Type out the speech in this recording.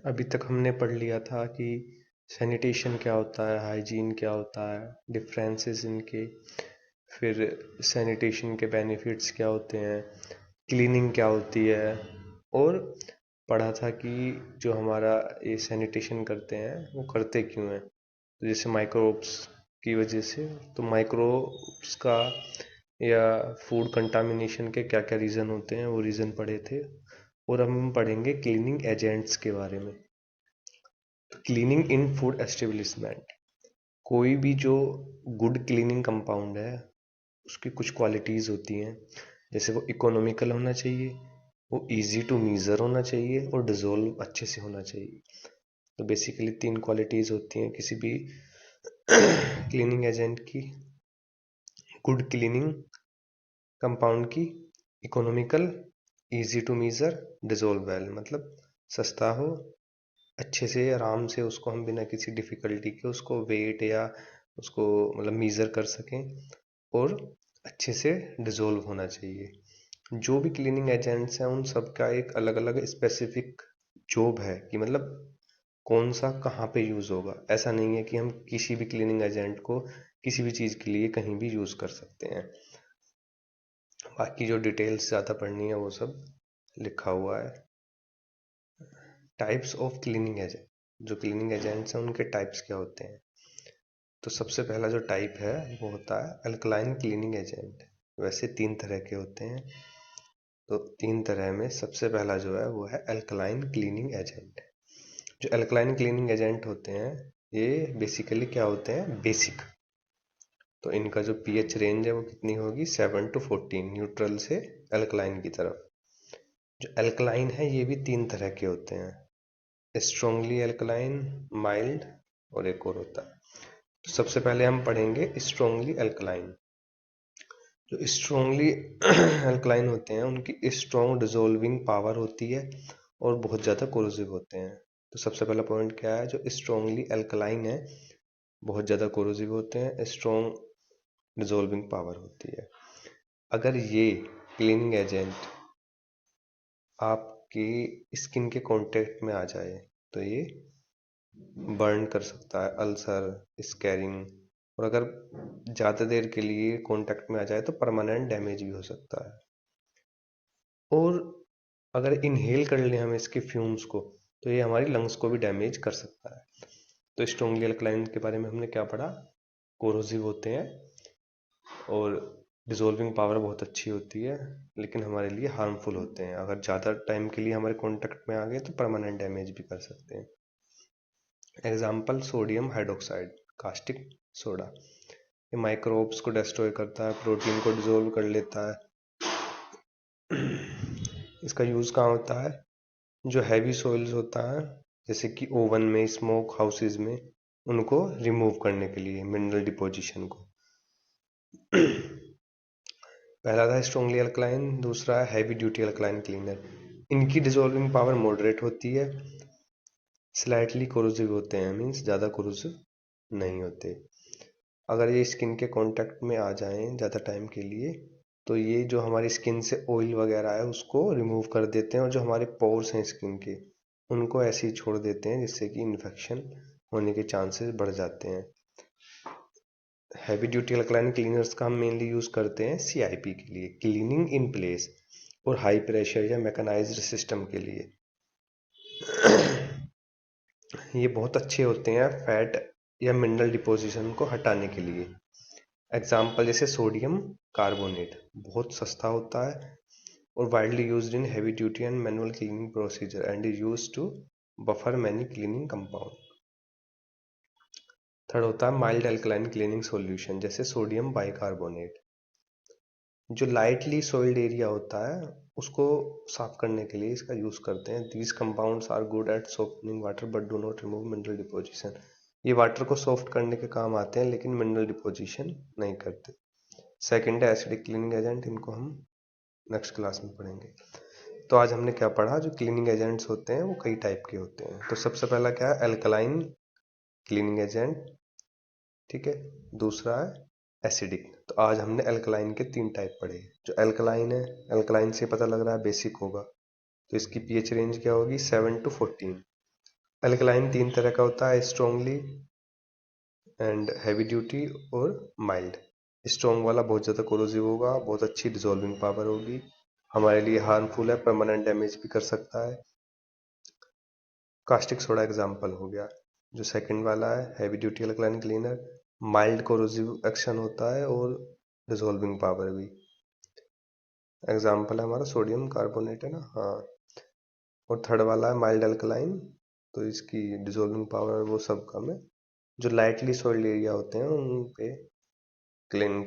अभी तक हमने पढ़ लिया था कि सैनिटेशन क्या होता है, हाइजीन क्या होता है, डिफरेंसेस इनके, फिर सैनिटेशन के बेनिफिट्स क्या होते हैं, क्लीनिंग क्या होती है, और पढ़ा था कि जो हमारा ये सैनिटेशन करते हैं वो करते क्यों हैं। तो जैसे माइक्रोब्स की वजह से, तो माइक्रोब्स का या फूड कंटामिनेशन के क्या क्या रीज़न होते हैं वो रीज़न पढ़े थे। और हम पढ़ेंगे क्लीनिंग एजेंट्स के बारे में। तो क्लीनिंग इन फूड एस्टेब्लिशमेंट, कोई भी जो गुड क्लीनिंग कंपाउंड है उसकी कुछ क्वालिटीज़ होती हैं। जैसे वो इकोनॉमिकल होना चाहिए, वो इजी टू मीज़र होना चाहिए, और डिज़ोल्व अच्छे से होना चाहिए। तो बेसिकली 3 क्वालिटीज़ होती हैं किसी भी क्लीनिंग एजेंट की: गुड क्लीनिंग कंपाउंड की, economical, easy to measure, dissolve well, मतलब सस्ता हो, अच्छे से आराम से उसको हम बिना किसी डिफ़िकल्टी के उसको वेट या उसको मतलब मीज़र कर सकें, और अच्छे से डिज़ोल्व होना चाहिए। जो भी क्लीनिंग एजेंट्स हैं उन सब का एक अलग अलग स्पेसिफिक जॉब है कि मतलब कौन सा कहाँ पे यूज़ होगा। ऐसा नहीं है कि हम किसी भी क्लीनिंग एजेंट को किसी भी चीज़ के लिए कहीं भी यूज़ कर सकते हैं। बाकी जो डिटेल्स ज़्यादा पढ़नी है वो सब लिखा हुआ है। टाइप्स ऑफ क्लीनिंग एजेंट, जो क्लीनिंग एजेंट्स हैं उनके टाइप्स क्या होते हैं। तो सबसे पहला जो टाइप है वो होता है अल्कलाइन क्लीनिंग एजेंट। वैसे 3 तरह के होते हैं, तो 3 तरह में सबसे पहला जो है वो है अल्कलाइन क्लीनिंग एजेंट। जो अल्कलाइन क्लीनिंग एजेंट होते हैं ये बेसिकली क्या होते हैं, बेसिक। तो इनका जो पीएच रेंज है वो कितनी होगी, 7 to 14, न्यूट्रल से अल्कलाइन की तरफ। जो अल्कलाइन है ये भी 3 तरह के होते हैं: स्ट्रांगली अल्कलाइन, माइल्ड, और एक और होता है। तो सबसे पहले हम पढ़ेंगे स्ट्रांगली अल्कलाइन। जो स्ट्रांगली अल्कलाइन होते हैं उनकी स्ट्रॉन्ग डिसॉल्विंग पावर होती है और बहुत ज़्यादा कोरोसिव होते हैं। तो सबसे पहला पॉइंट क्या है, जो स्ट्रांगली अल्कलाइन है बहुत ज़्यादा कोरोसिव होते हैं, स्ट्रॉन्ग डिसॉल्विंग पावर होती है। अगर ये क्लीनिंग एजेंट आपकी स्किन के कांटेक्ट में आ जाए तो ये बर्न कर सकता है, अल्सर, स्कैरिंग, और अगर ज़्यादा देर के लिए कांटेक्ट में आ जाए तो परमानेंट डैमेज भी हो सकता है। और अगर इनहेल कर लें हम इसके फ्यूम्स को तो ये हमारी लंग्स को भी डैमेज कर सकता है। तो स्ट्रॉन्गली अल्कलाइन के बारे में हमने क्या पढ़ा, कोरोसिव होते हैं और डिसॉल्विंग पावर बहुत अच्छी होती है, लेकिन हमारे लिए हार्मफुल होते हैं। अगर ज़्यादा टाइम के लिए हमारे कांटेक्ट में आ गए तो परमानेंट डैमेज भी कर सकते हैं। Example sodium hydroxide, caustic soda, ये माइक्रोब्स को डिस्ट्रॉय करता है, प्रोटीन को डिसॉल्व कर लेता है। इसका यूज़ कहाँ होता है, जो हैवी सॉइल्स होता है जैसे कि ओवन में, स्मोक हाउसेज में, उनको रिमूव करने के लिए मिनरल डिपोजिशन को। पहला था स्ट्रॉन्गली अल्कलाइन, दूसरा है हैवी ड्यूटी अल्कलाइन क्लीनर। इनकी डिसॉल्विंग पावर मॉडरेट होती है, स्लाइटली कोरोसिव होते हैं, मीन्स ज़्यादा कोरोसिव नहीं होते। अगर ये स्किन के कांटेक्ट में आ जाएं ज़्यादा टाइम के लिए तो ये जो हमारी स्किन से ऑयल वगैरह है उसको रिमूव कर देते हैं, और जो हमारे पोर्स हैं स्किन के उनको ऐसे ही छोड़ देते हैं, जिससे कि इन्फेक्शन होने के चांसेस बढ़ जाते हैं। हैवी ड्यूटी अल्कलाइन क्लीनर्स का हम मेनली यूज़ करते हैं सीआईपी के लिए, क्लीनिंग इन प्लेस, और हाई प्रेशर या मैकेनाइज्ड सिस्टम के लिए। ये बहुत अच्छे होते हैं फैट या मिनरल डिपोजिशन को हटाने के लिए। एग्जाम्पल जैसे सोडियम कार्बोनेट बहुत सस्ता होता है और widely used in heavy duty and manual cleaning procedure and is used to buffer many cleaning compound. Third होता है माइल्ड अल्कलाइन क्लीनिंग सॉल्यूशन, जैसे सोडियम बाइकार्बोनेट। जो लाइटली सॉइल्ड एरिया होता है उसको साफ करने के लिए इसका यूज करते हैं। These compounds are good at softening water but do not remove mineral deposition. ये वाटर को सॉफ्ट करने के काम आते हैं लेकिन मिनरल डिपोजिशन नहीं करते। सेकेंड है एसिडिक क्लीनिंग एजेंट, इनको हम नेक्स्ट क्लास में पढ़ेंगे। तो आज हमने क्या पढ़ा, जो क्लीनिंग एजेंट्स होते हैं वो कई टाइप के होते हैं। तो सबसे पहला क्या है, अल्कलाइन क्लीनिंग एजेंट, ठीक है। दूसरा है एसिडिक। तो आज हमने अल्कलाइन के 3 टाइप पढ़े। जो अल्कलाइन है, अल्कलाइन से पता लग रहा है बेसिक होगा। तो इसकी पीएच रेंज क्या होगी, 7 to 14। अल्कलाइन 3 तरह का होता है, स्ट्रांगली एंड हैवी ड्यूटी और माइल्ड। स्ट्रॉन्ग वाला बहुत ज़्यादा कोरोसिव होगा, बहुत अच्छी डिजोल्विंग पावर होगी, हमारे लिए हार्मफुल है, परमानेंट डैमेज भी कर सकता है। कास्टिक सोडा एग्जाम्पल हो गया। जो सेकंड वाला है heavy duty alkaline cleaner, mild corrosive action होता है और डिजोल्विंग पावर भी। एग्जाम्पल है हमारा सोडियम कार्बोनेट है ना, हाँ। और थर्ड वाला है माइल्ड अल्कलाइन, तो इसकी डिजोल्विंग पावर वो सब कम है। जो लाइटली सॉइल्ड एरिया होते हैं उन पे क्लीन